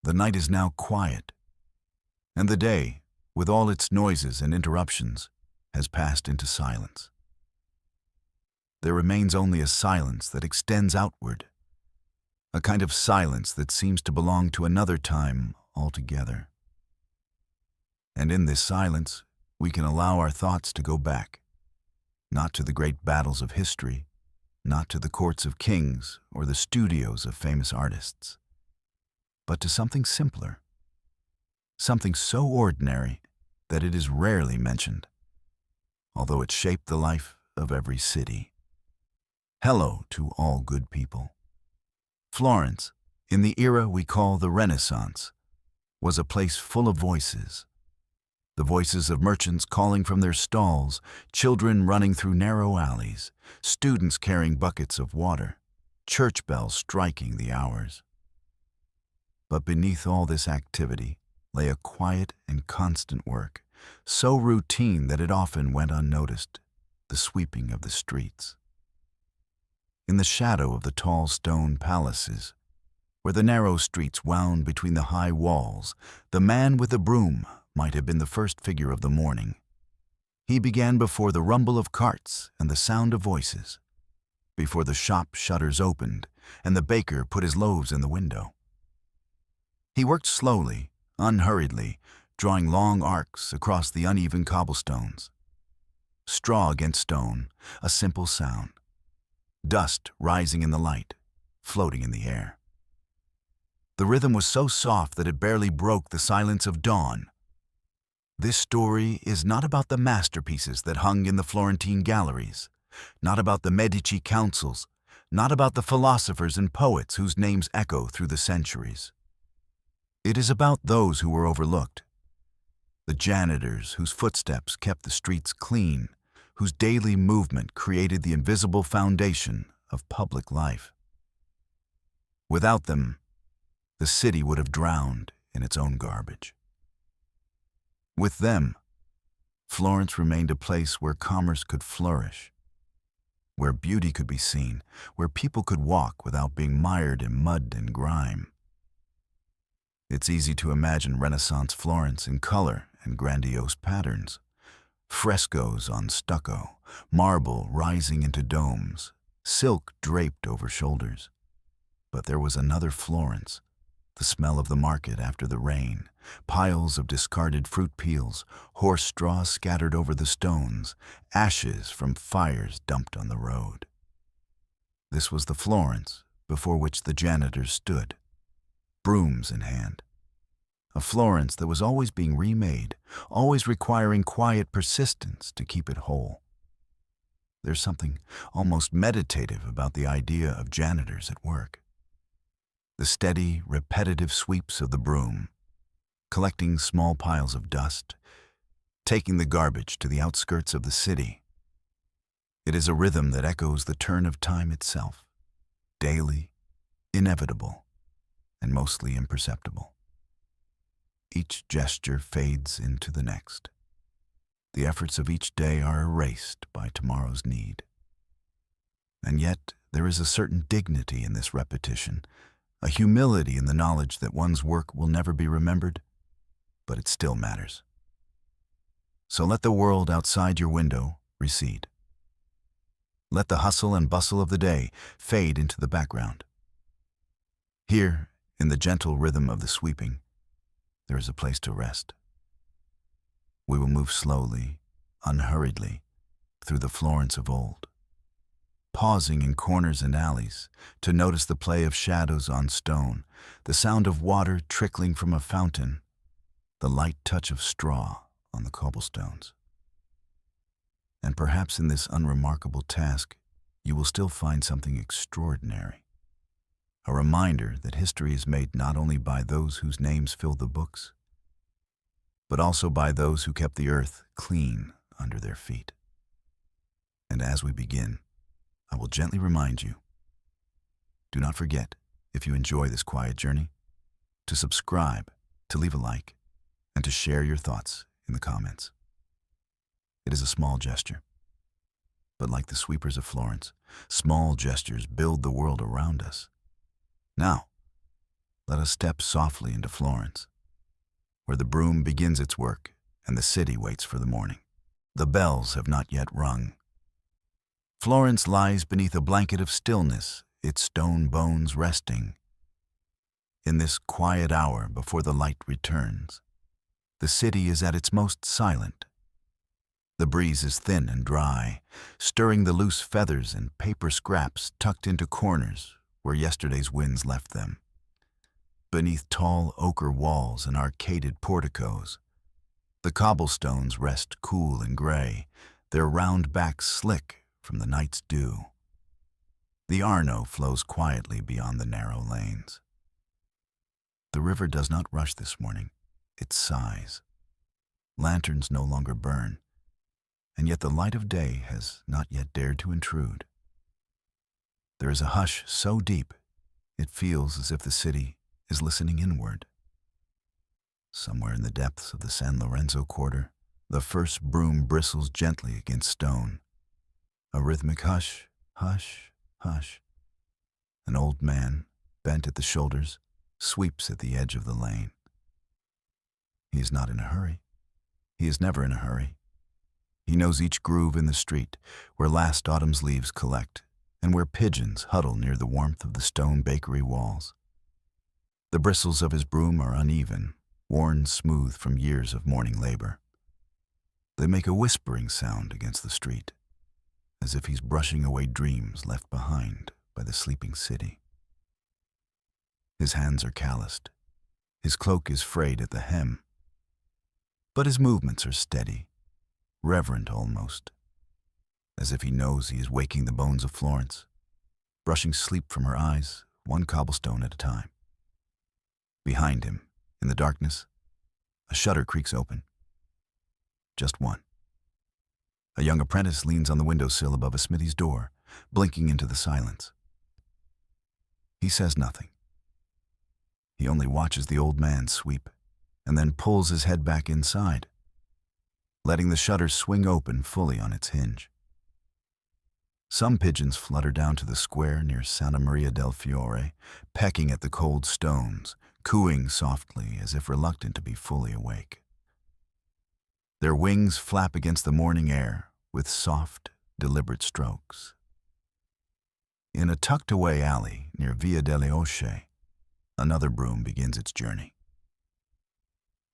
The night is now quiet, and the day, with all its noises and interruptions, has passed into silence. There remains only a silence that extends outward, a kind of silence that seems to belong to another time altogether. And in this silence, we can allow our thoughts to go back, not to the great battles of history, not to the courts of kings or the studios of famous artists, but to something simpler, something so ordinary that it is rarely mentioned, although it shaped the life of every city. Hello to all good people. Florence, in the era we call the Renaissance, was a place full of voices. The voices of merchants calling from their stalls, children running through narrow alleys, students carrying buckets of water, church bells striking the hours. But beneath all this activity lay a quiet and constant work, so routine that it often went unnoticed, the sweeping of the streets. In the shadow of the tall stone palaces, where the narrow streets wound between the high walls, the man with the broom might have been the first figure of the morning. He began before the rumble of carts and the sound of voices, before the shop shutters opened and the baker put his loaves in the window. He worked slowly, unhurriedly, drawing long arcs across the uneven cobblestones. Straw against stone, a simple sound. Dust rising in the light, floating in the air. The rhythm was so soft that it barely broke the silence of dawn. This story is not about the masterpieces that hung in the Florentine galleries, not about the Medici councils, not about the philosophers and poets whose names echo through the centuries. It is about those who were overlooked, the janitors whose footsteps kept the streets clean, whose daily movement created the invisible foundation of public life. Without them, the city would have drowned in its own garbage. With them, Florence remained a place where commerce could flourish, where beauty could be seen, where people could walk without being mired in mud and grime. It's easy to imagine Renaissance Florence in color and grandiose patterns. Frescoes on stucco, marble rising into domes, silk draped over shoulders. But there was another Florence, the smell of the market after the rain, piles of discarded fruit peels, horse straw scattered over the stones, ashes from fires dumped on the road. This was the Florence before which the janitors stood, brooms in hand. A Florence that was always being remade, always requiring quiet persistence to keep it whole. There's something almost meditative about the idea of janitors at work. The steady, repetitive sweeps of the broom, collecting small piles of dust, taking the garbage to the outskirts of the city. It is a rhythm that echoes the turn of time itself, daily, inevitable, and mostly imperceptible. Each gesture fades into the next. The efforts of each day are erased by tomorrow's need. And yet, there is a certain dignity in this repetition, a humility in the knowledge that one's work will never be remembered, but it still matters. So let the world outside your window recede. Let the hustle and bustle of the day fade into the background. Here, in the gentle rhythm of the sweeping, there is a place to rest. We will move slowly, unhurriedly, through the Florence of old, pausing in corners and alleys to notice the play of shadows on stone, the sound of water trickling from a fountain, the light touch of straw on the cobblestones. And perhaps in this unremarkable task, you will still find something extraordinary. A reminder that history is made not only by those whose names fill the books, but also by those who kept the earth clean under their feet. And as we begin, I will gently remind you, do not forget, if you enjoy this quiet journey, to subscribe, to leave a like, and to share your thoughts in the comments. It is a small gesture, but like the sweepers of Florence, small gestures build the world around us. Now, let us step softly into Florence, where the broom begins its work and the city waits for the morning. The bells have not yet rung. Florence lies beneath a blanket of stillness, its stone bones resting. In this quiet hour before the light returns, the city is at its most silent. The breeze is thin and dry, stirring the loose feathers and paper scraps tucked into corners where yesterday's winds left them. Beneath tall ochre walls and arcaded porticos, the cobblestones rest cool and gray, their round backs slick from the night's dew. The Arno flows quietly beyond the narrow lanes. The river does not rush this morning, it sighs. Lanterns no longer burn, and yet the light of day has not yet dared to intrude. There is a hush so deep, it feels as if the city is listening inward. Somewhere in the depths of the San Lorenzo quarter, the first broom bristles gently against stone. A rhythmic hush, hush, hush. An old man, bent at the shoulders, sweeps at the edge of the lane. He is not in a hurry. He is never in a hurry. He knows each groove in the street, where last autumn's leaves collect, and where pigeons huddle near the warmth of the stone bakery walls. The bristles of his broom are uneven, worn smooth from years of morning labor. They make a whispering sound against the street, as if he's brushing away dreams left behind by the sleeping city. His hands are calloused. His cloak is frayed at the hem. But his movements are steady, reverent almost, as if he knows he is waking the bones of Florence, brushing sleep from her eyes, one cobblestone at a time. Behind him, in the darkness, a shutter creaks open. Just one. A young apprentice leans on the windowsill above a smithy's door, blinking into the silence. He says nothing. He only watches the old man sweep, and then pulls his head back inside, letting the shutter swing open fully on its hinge. Some pigeons flutter down to the square near Santa Maria del Fiore, pecking at the cold stones, cooing softly as if reluctant to be fully awake. Their wings flap against the morning air with soft, deliberate strokes. In a tucked-away alley near Via delle Osce, another broom begins its journey.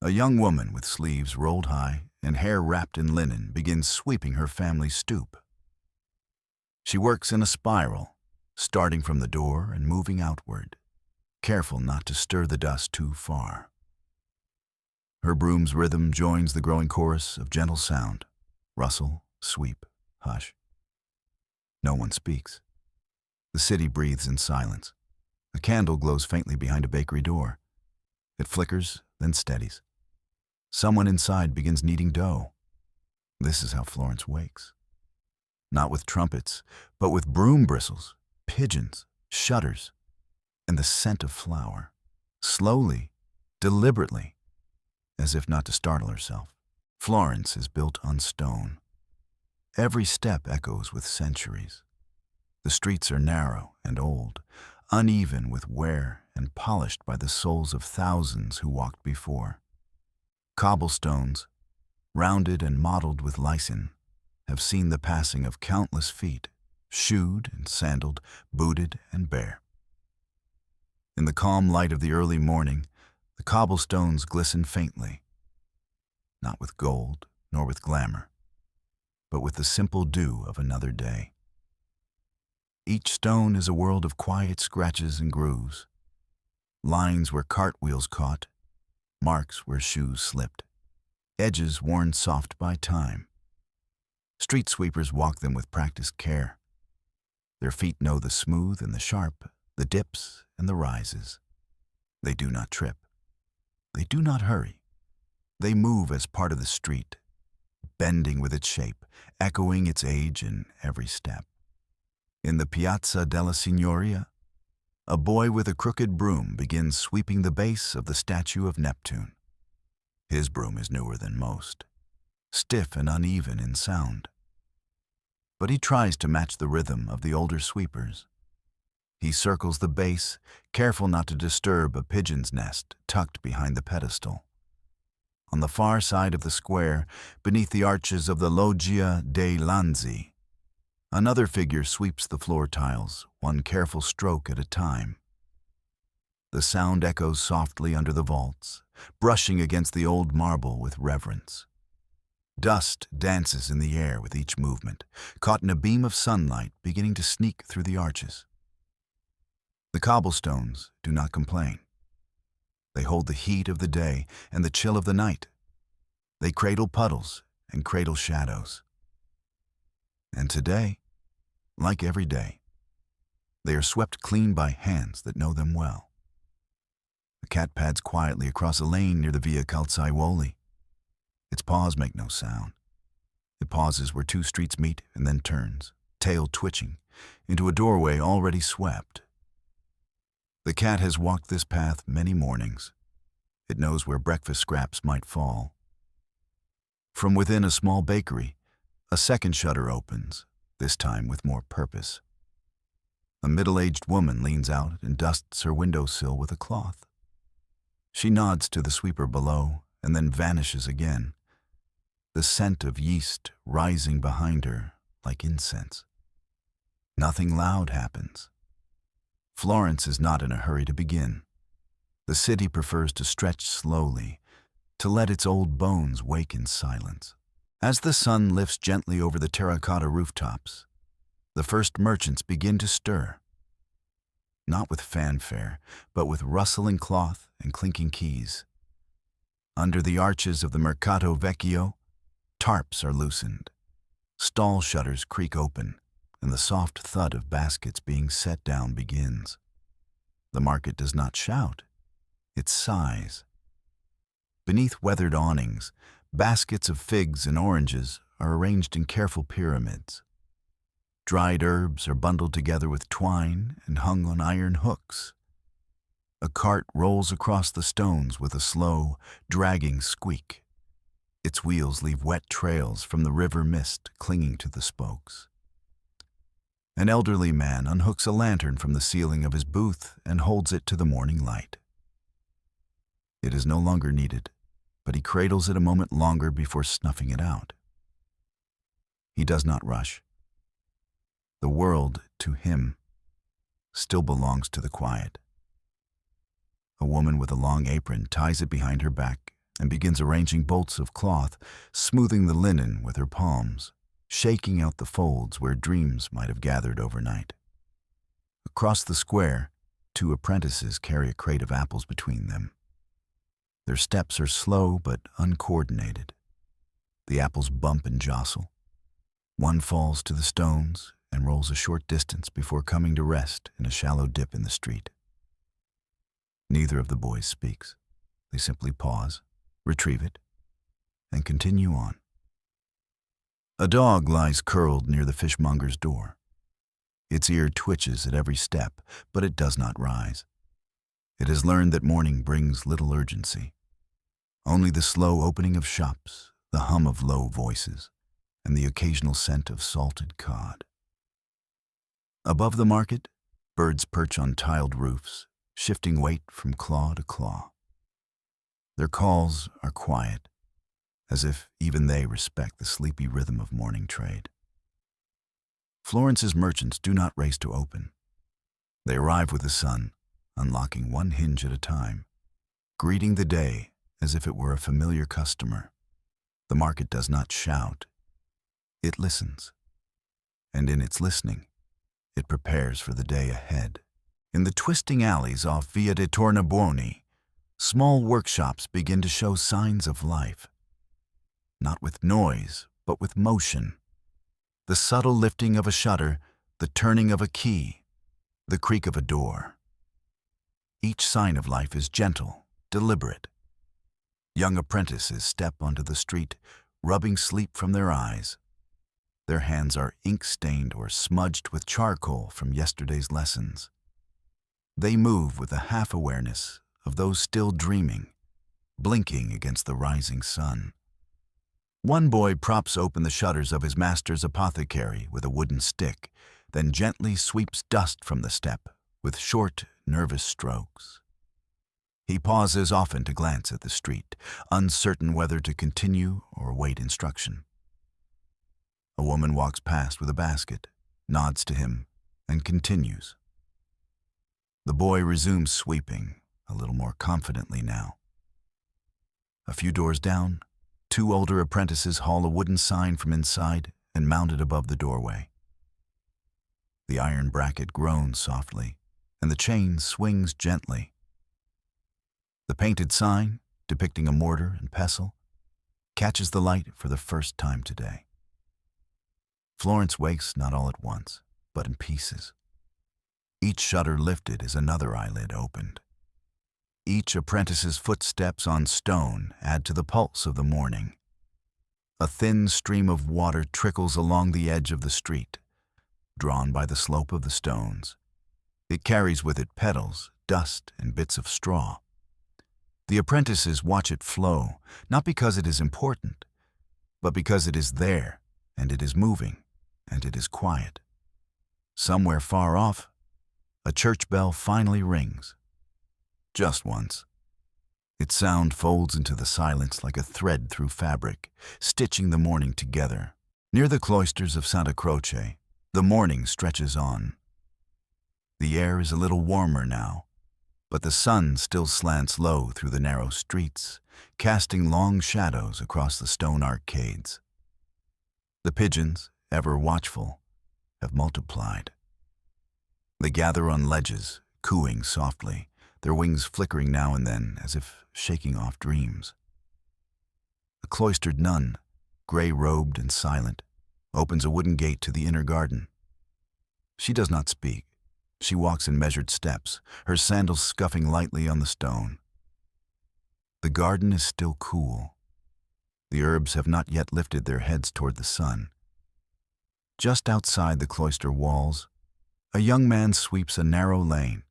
A young woman with sleeves rolled high and hair wrapped in linen begins sweeping her family's stoop. She works in a spiral, starting from the door and moving outward, careful not to stir the dust too far. Her broom's rhythm joins the growing chorus of gentle sound, rustle, sweep, hush. No one speaks. The city breathes in silence. A candle glows faintly behind a bakery door. It flickers, then steadies. Someone inside begins kneading dough. This is how Florence wakes. Not with trumpets, but with broom bristles, pigeons, shutters, and the scent of flour. Slowly, deliberately, as if not to startle herself. Florence is built on stone. Every step echoes with centuries. The streets are narrow and old, uneven with wear and polished by the souls of thousands who walked before. Cobblestones, rounded and mottled with lysine, have seen the passing of countless feet, shoed and sandaled, booted and bare. In the calm light of the early morning, the cobblestones glisten faintly, not with gold nor with glamour, but with the simple dew of another day. Each stone is a world of quiet scratches and grooves, lines where cartwheels caught, marks where shoes slipped, edges worn soft by time. Street sweepers walk them with practiced care. Their feet know the smooth and the sharp, the dips and the rises. They do not trip. They do not hurry. They move as part of the street, bending with its shape, echoing its age in every step. In the Piazza della Signoria, a boy with a crooked broom begins sweeping the base of the statue of Neptune. His broom is newer than most, stiff and uneven in sound. But he tries to match the rhythm of the older sweepers. He circles the base, careful not to disturb a pigeon's nest tucked behind the pedestal. On the far side of the square, beneath the arches of the Loggia dei Lanzi, another figure sweeps the floor tiles, one careful stroke at a time. The sound echoes softly under the vaults, brushing against the old marble with reverence. Dust dances in the air with each movement, caught in a beam of sunlight beginning to sneak through the arches. The cobblestones do not complain. They hold the heat of the day and the chill of the night. They cradle puddles and cradle shadows. And today, like every day, they are swept clean by hands that know them well. The cat pads quietly across a lane near the Via Calzaiuoli. Its paws make no sound. It pauses where two streets meet and then turns, tail twitching, into a doorway already swept. The cat has walked this path many mornings. It knows where breakfast scraps might fall. From within a small bakery, a second shutter opens, this time with more purpose. A middle-aged woman leans out and dusts her windowsill with a cloth. She nods to the sweeper below and then vanishes again, the scent of yeast rising behind her like incense. Nothing loud happens. Florence is not in a hurry to begin. The city prefers to stretch slowly, to let its old bones wake in silence. As the sun lifts gently over the terracotta rooftops, the first merchants begin to stir. Not with fanfare, but with rustling cloth and clinking keys. Under the arches of the Mercato Vecchio, tarps are loosened. Stall shutters creak open, and the soft thud of baskets being set down begins. The market does not shout, it sighs. Beneath weathered awnings, baskets of figs and oranges are arranged in careful pyramids. Dried herbs are bundled together with twine and hung on iron hooks. A cart rolls across the stones with a slow, dragging squeak. Its wheels leave wet trails from the river mist clinging to the spokes. An elderly man unhooks a lantern from the ceiling of his booth and holds it to the morning light. It is no longer needed, but he cradles it a moment longer before snuffing it out. He does not rush. The world, to him, still belongs to the quiet. A woman with a long apron ties it behind her back and begins arranging bolts of cloth, smoothing the linen with her palms, shaking out the folds where dreams might have gathered overnight. Across the square, two apprentices carry a crate of apples between them. Their steps are slow but uncoordinated. The apples bump and jostle. One falls to the stones and rolls a short distance before coming to rest in a shallow dip in the street. Neither of the boys speaks. They simply pause, retrieve it, and continue on. A dog lies curled near the fishmonger's door. Its ear twitches at every step, but it does not rise. It has learned that morning brings little urgency. Only the slow opening of shops, the hum of low voices, and the occasional scent of salted cod. Above the market, birds perch on tiled roofs, shifting weight from claw to claw. Their calls are quiet, as if even they respect the sleepy rhythm of morning trade. Florence's merchants do not race to open. They arrive with the sun, unlocking one hinge at a time, greeting the day as if it were a familiar customer. The market does not shout. It listens. And in its listening, it prepares for the day ahead. In the twisting alleys off Via dei Tornabuoni, small workshops begin to show signs of life. Not with noise, but with motion. The subtle lifting of a shutter, the turning of a key, the creak of a door. Each sign of life is gentle, deliberate. Young apprentices step onto the street, rubbing sleep from their eyes. Their hands are ink-stained or smudged with charcoal from yesterday's lessons. They move with a half-awareness of those still dreaming, blinking against the rising sun. One boy props open the shutters of his master's apothecary with a wooden stick, then gently sweeps dust from the step with short, nervous strokes. He pauses often to glance at the street, uncertain whether to continue or await instruction. A woman walks past with a basket, nods to him, and continues. The boy resumes sweeping, a little more confidently now. A few doors down, two older apprentices haul a wooden sign from inside and mount it above the doorway. The iron bracket groans softly, and the chain swings gently. The painted sign, depicting a mortar and pestle, catches the light for the first time today. Florence wakes not all at once, but in pieces. Each shutter lifted as another eyelid opened. Each apprentice's footsteps on stone add to the pulse of the morning. A thin stream of water trickles along the edge of the street, drawn by the slope of the stones. It carries with it petals, dust, and bits of straw. The apprentices watch it flow, not because it is important, but because it is there, and it is moving, and it is quiet. Somewhere far off, a church bell finally rings. Just once. Its sound folds into the silence like a thread through fabric, stitching the morning together. Near the cloisters of Santa Croce, the morning stretches on. The air is a little warmer now, but the sun still slants low through the narrow streets, casting long shadows across the stone arcades. The pigeons, ever watchful, have multiplied. They gather on ledges, cooing softly, their wings flickering now and then as if shaking off dreams. A cloistered nun, gray-robed and silent, opens a wooden gate to the inner garden. She does not speak. She walks in measured steps, her sandals scuffing lightly on the stone. The garden is still cool. The herbs have not yet lifted their heads toward the sun. Just outside the cloister walls, a young man sweeps a narrow lane.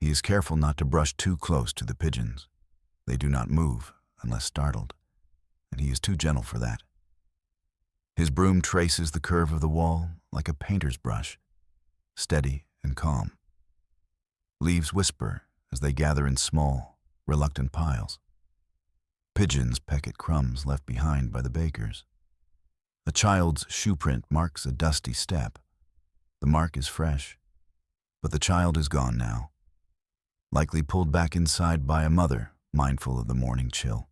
He is careful not to brush too close to the pigeons. They do not move unless startled, and he is too gentle for that. His broom traces the curve of the wall like a painter's brush, steady and calm. Leaves whisper as they gather in small, reluctant piles. Pigeons peck at crumbs left behind by the bakers. A child's shoe print marks a dusty step. The mark is fresh, but the child is gone now, likely pulled back inside by a mother mindful of the morning chill.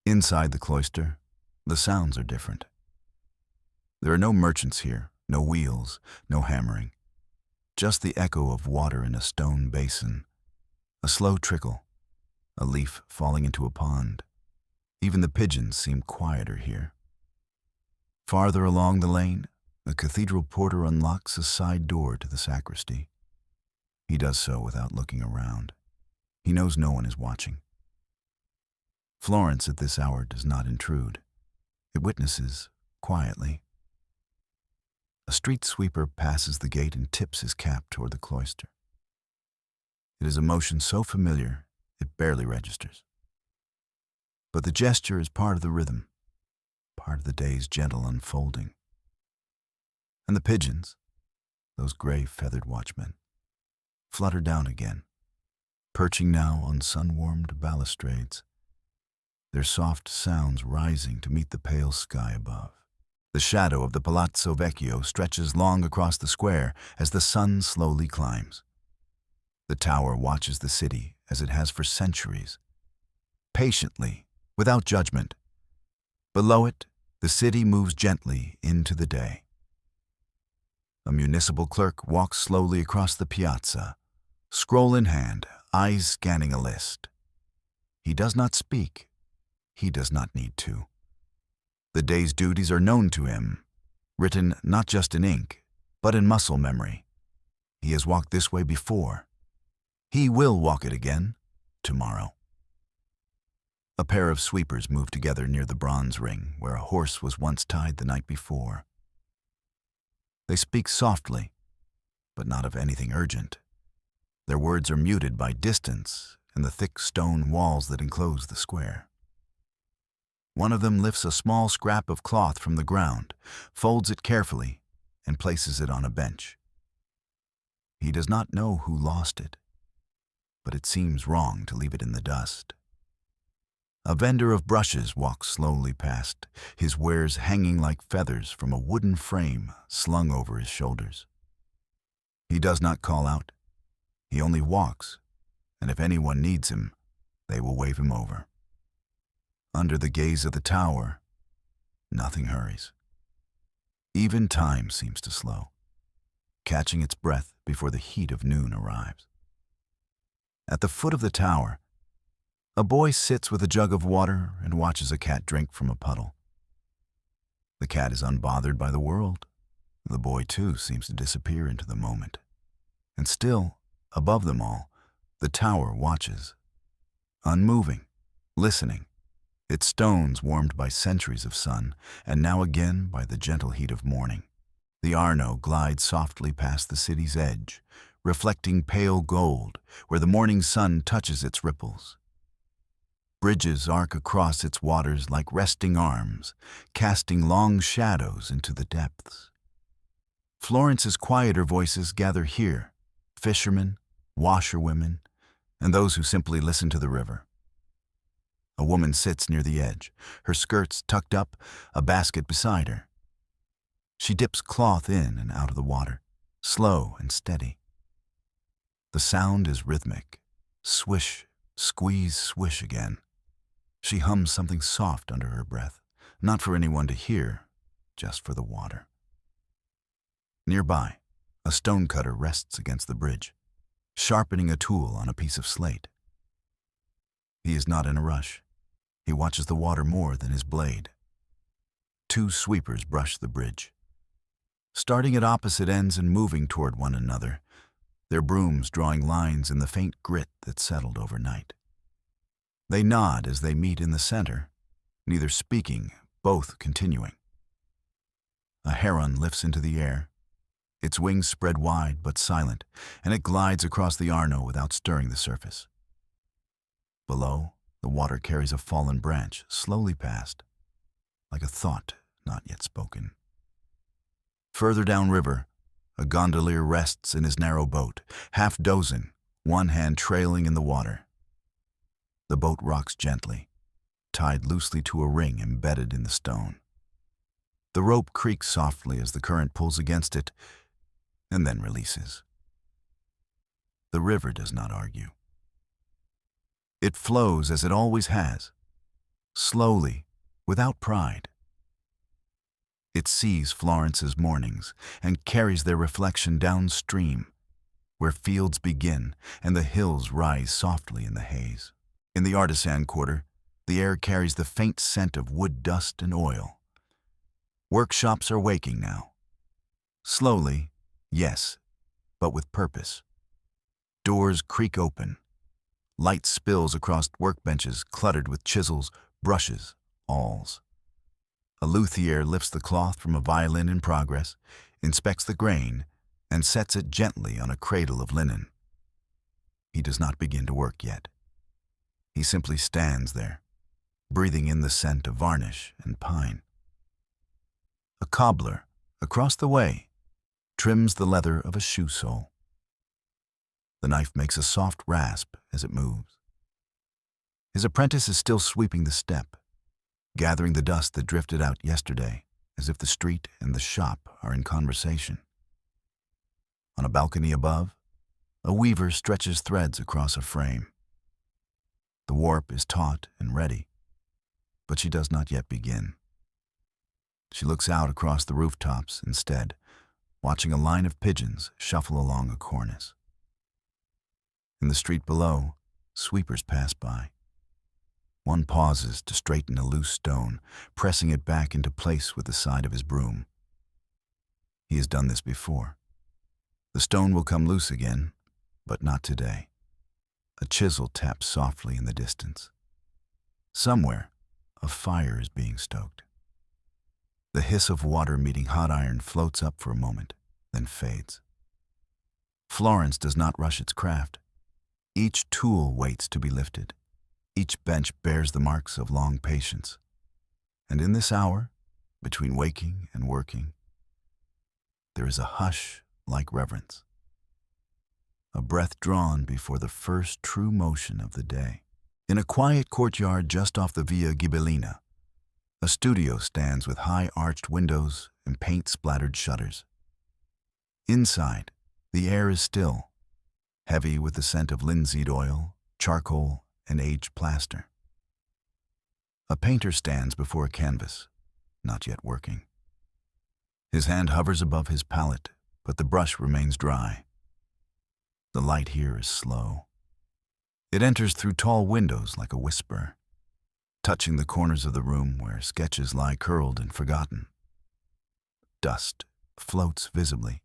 Inside the cloister, the sounds are different. There are no merchants here, no wheels, no hammering. Just the echo of water in a stone basin, a slow trickle, a leaf falling into a pond. Even the pigeons seem quieter here. Farther along the lane, a cathedral porter unlocks a side door to the sacristy. He does so without looking around. He knows no one is watching. Florence at this hour does not intrude. It witnesses quietly. A street sweeper passes the gate and tips his cap toward the cloister. It is a motion so familiar it barely registers. But the gesture is part of the rhythm, part of the day's gentle unfolding. And the pigeons, those gray feathered watchmen, flutter down again, perching now on sun-warmed balustrades, their soft sounds rising to meet the pale sky above. The shadow of the Palazzo Vecchio stretches long across the square as the sun slowly climbs. The tower watches the city as it has for centuries, patiently, without judgment. Below it, the city moves gently into the day. A municipal clerk walks slowly across the piazza, scroll in hand, eyes scanning a list. He does not speak. He does not need to. The day's duties are known to him, written not just in ink, but in muscle memory. He has walked this way before. He will walk it again, tomorrow. A pair of sweepers move together near the bronze ring where a horse was once tied the night before. They speak softly, but not of anything urgent. Their words are muted by distance and the thick stone walls that enclose the square. One of them lifts a small scrap of cloth from the ground, folds it carefully, and places it on a bench. He does not know who lost it, but it seems wrong to leave it in the dust. A vendor of brushes walks slowly past, his wares hanging like feathers from a wooden frame slung over his shoulders. He does not call out. He only walks, and if anyone needs him, they will wave him over. Under the gaze of the tower, nothing hurries. Even time seems to slow, catching its breath before the heat of noon arrives. At the foot of the tower, a boy sits with a jug of water and watches a cat drink from a puddle. The cat is unbothered by the world. The boy, too, seems to disappear into the moment. And still, above them all, the tower watches, unmoving, listening, its stones warmed by centuries of sun, and now again by the gentle heat of morning. The Arno glides softly past the city's edge, reflecting pale gold where the morning sun touches its ripples. Bridges arc across its waters like resting arms, casting long shadows into the depths. Florence's quieter voices gather here, fishermen, washerwomen, and those who simply listen to the river. A woman sits near the edge, her skirts tucked up, a basket beside her. She dips cloth in and out of the water, slow and steady. The sound is rhythmic. Swish, squeeze, swish again. She hums something soft under her breath, not for anyone to hear, just for the water. Nearby, a stonecutter rests against the bridge, sharpening a tool on a piece of slate. He is not in a rush. He watches the water more than his blade. Two sweepers brush the bridge, starting at opposite ends and moving toward one another, their brooms drawing lines in the faint grit that settled overnight. They nod as they meet in the center, neither speaking, both continuing. A heron lifts into the air, its wings spread wide but silent, and it glides across the Arno without stirring the surface. Below, the water carries a fallen branch slowly past, like a thought not yet spoken. Further downriver, a gondolier rests in his narrow boat, half dozing, one hand trailing in the water. The boat rocks gently, tied loosely to a ring embedded in the stone. The rope creaks softly as the current pulls against it, and then releases. The river does not argue. It flows as it always has, slowly, without pride. It sees Florence's mornings and carries their reflection downstream, where fields begin and the hills rise softly in the haze. In the artisan quarter, the air carries the faint scent of wood dust and oil. Workshops are waking now. Slowly, yes, but with purpose. Doors creak open. Light spills across workbenches cluttered with chisels, brushes, awls. A luthier lifts the cloth from a violin in progress, inspects the grain, and sets it gently on a cradle of linen. He does not begin to work yet. He simply stands there, breathing in the scent of varnish and pine. A cobbler, across the way, trims the leather of a shoe sole. The knife makes a soft rasp as it moves. His apprentice is still sweeping the step, gathering the dust that drifted out yesterday, as if the street and the shop are in conversation. On a balcony above, a weaver stretches threads across a frame. The warp is taut and ready, but she does not yet begin. She looks out across the rooftops instead, watching a line of pigeons shuffle along a cornice. In the street below, sweepers pass by. One pauses to straighten a loose stone, pressing it back into place with the side of his broom. He has done this before. The stone will come loose again, but not today. A chisel taps softly in the distance. Somewhere, a fire is being stoked. The hiss of water meeting hot iron floats up for a moment, then fades. Florence does not rush its craft. Each tool waits to be lifted. Each bench bears the marks of long patience. And in this hour, between waking and working, there is a hush like reverence. a breath drawn before the first true motion of the day. In a quiet courtyard just off the Via Ghibellina, a studio stands with high arched windows and paint-splattered shutters. Inside, the air is still, heavy with the scent of linseed oil, charcoal, and aged plaster. A painter stands before a canvas, not yet working. His hand hovers above his palette, but the brush remains dry. The light here is slow. It enters through tall windows like a whisper, touching the corners of the room where sketches lie curled and forgotten. Dust floats visibly,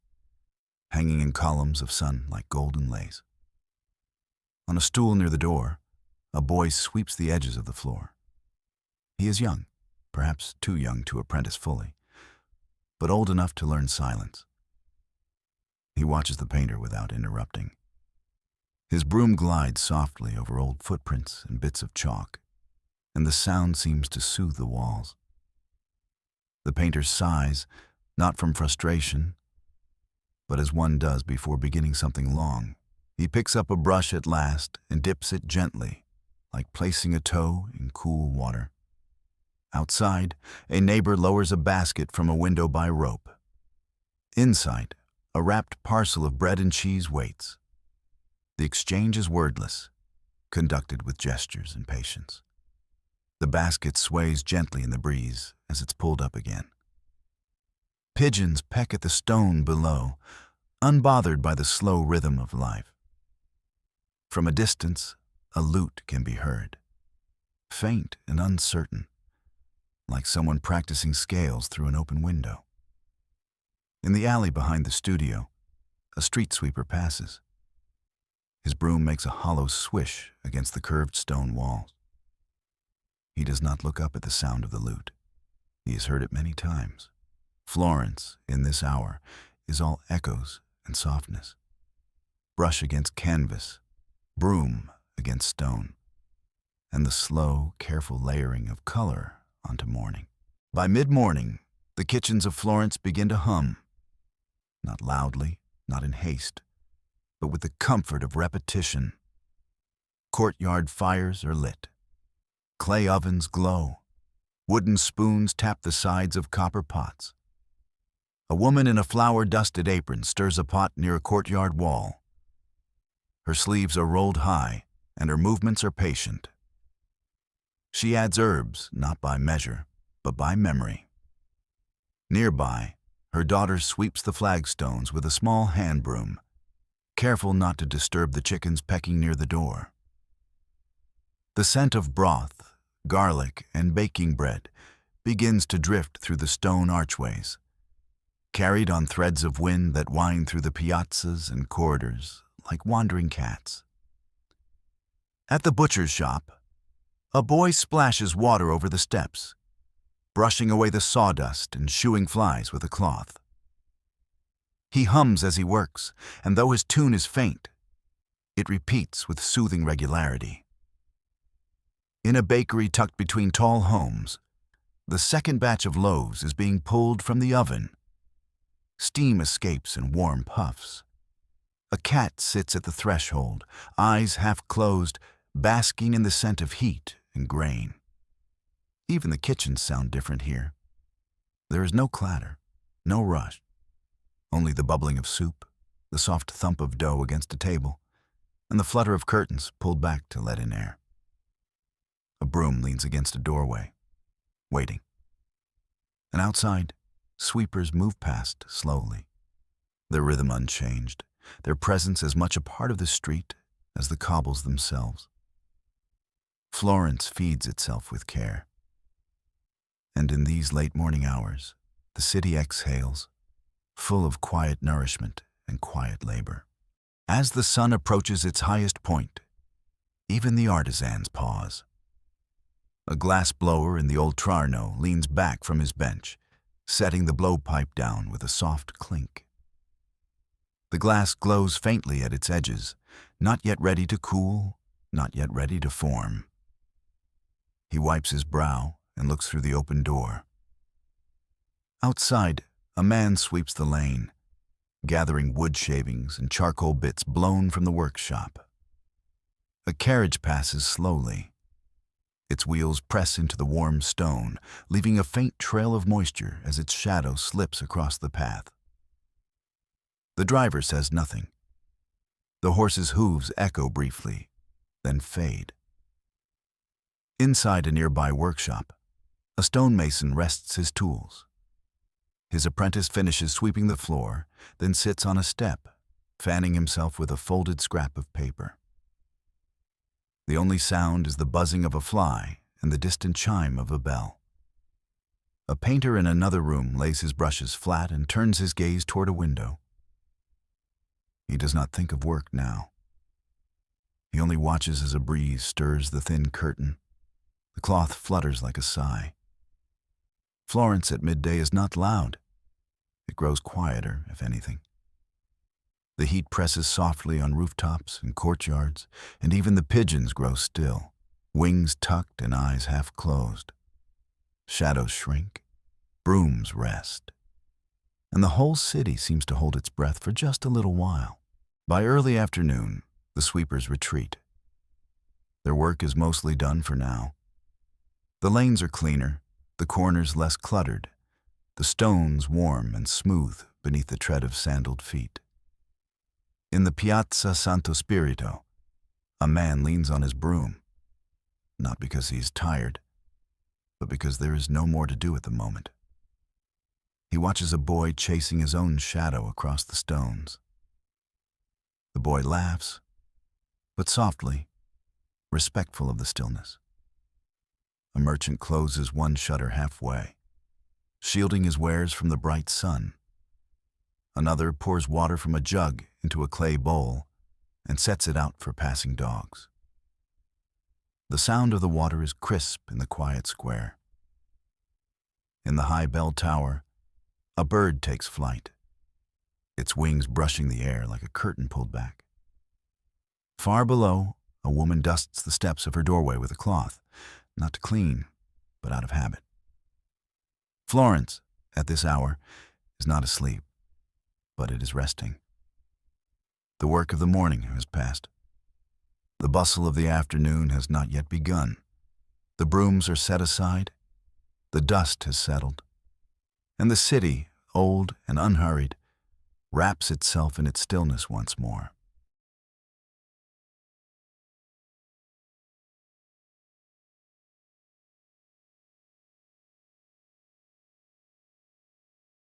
hanging in columns of sun like golden lace. On a stool near the door, a boy sweeps the edges of the floor. He is young, perhaps too young to apprentice fully, but old enough to learn silence. He watches the painter without interrupting. His broom glides softly over old footprints and bits of chalk, and the sound seems to soothe the walls. The painter sighs, not from frustration, but as one does before beginning something long. He picks up a brush at last and dips it gently, like placing a toe in cool water. Outside, a neighbor lowers a basket from a window by rope. Inside, a wrapped parcel of bread and cheese waits. The exchange is wordless, conducted with gestures and patience. The basket sways gently in the breeze as it's pulled up again. Pigeons peck at the stone below, unbothered by the slow rhythm of life. From a distance, a lute can be heard, faint and uncertain, like someone practicing scales through an open window. In the alley behind the studio, a street sweeper passes. His broom makes a hollow swish against the curved stone walls. He does not look up at the sound of the lute. He has heard it many times. Florence, in this hour, is all echoes and softness. Brush against canvas, broom against stone, and the slow, careful layering of color onto morning. By mid-morning, the kitchens of Florence begin to hum, not loudly, not in haste, but with the comfort of repetition. Courtyard fires are lit. Clay ovens glow. Wooden spoons tap the sides of copper pots. A woman in a flour-dusted apron stirs a pot near a courtyard wall. Her sleeves are rolled high, and her movements are patient. She adds herbs, not by measure, but by memory. Nearby, her daughter sweeps the flagstones with a small hand broom, careful not to disturb the chickens pecking near the door. The scent of broth, garlic, and baking bread begins to drift through the stone archways, carried on threads of wind that wind through the piazzas and corridors like wandering cats. At the butcher's shop, a boy splashes water over the steps, brushing away the sawdust and shooing flies with a cloth. He hums as he works, and though his tune is faint, it repeats with soothing regularity. In a bakery tucked between tall homes, the second batch of loaves is being pulled from the oven. Steam escapes in warm puffs. A cat sits at the threshold, eyes half closed, basking in the scent of heat and grain. Even the kitchens sound different here. There is no clatter, no rush, only the bubbling of soup, the soft thump of dough against a table, and the flutter of curtains pulled back to let in air. A broom leans against a doorway, waiting. And outside, sweepers move past slowly, their rhythm unchanged, their presence as much a part of the street as the cobbles themselves. Florence feeds itself with care. And in these late morning hours, the city exhales, full of quiet nourishment and quiet labor. As the sun approaches its highest point, even the artisans pause. A glass blower in the old Trarno leans back from his bench, setting the blowpipe down with a soft clink. The glass glows faintly at its edges, not yet ready to cool, not yet ready to form. He wipes his brow and looks through the open door. Outside, a man sweeps the lane, gathering wood shavings and charcoal bits blown from the workshop. A carriage passes slowly. Its wheels press into the warm stone, leaving a faint trail of moisture as its shadow slips across the path. The driver says nothing. The horse's hooves echo briefly, then fade. Inside a nearby workshop, a stonemason rests his tools. His apprentice finishes sweeping the floor, then sits on a step, fanning himself with a folded scrap of paper. The only sound is the buzzing of a fly and the distant chime of a bell. A painter in another room lays his brushes flat and turns his gaze toward a window. He does not think of work now. He only watches as a breeze stirs the thin curtain. The cloth flutters like a sigh. Florence at midday is not loud. It grows quieter, if anything. The heat presses softly on rooftops and courtyards, and even the pigeons grow still, wings tucked and eyes half closed. Shadows shrink, brooms rest, and the whole city seems to hold its breath for just a little while. By early afternoon, the sweepers retreat. Their work is mostly done for now. The lanes are cleaner, the corners less cluttered, the stones warm and smooth beneath the tread of sandaled feet. In the Piazza Santo Spirito, a man leans on his broom, not because he is tired, but because there is no more to do at the moment. He watches a boy chasing his own shadow across the stones. The boy laughs, but softly, respectful of the stillness. A merchant closes one shutter halfway, shielding his wares from the bright sun. Another pours water from a jug into a clay bowl and sets it out for passing dogs. The sound of the water is crisp in the quiet square. In the high bell tower, a bird takes flight, its wings brushing the air like a curtain pulled back. Far below, a woman dusts the steps of her doorway with a cloth, not to clean, but out of habit. Florence, at this hour, is not asleep, but it is resting. The work of the morning has passed. The bustle of the afternoon has not yet begun. The brooms are set aside, the dust has settled, and the city, old and unhurried, wraps itself in its stillness once more.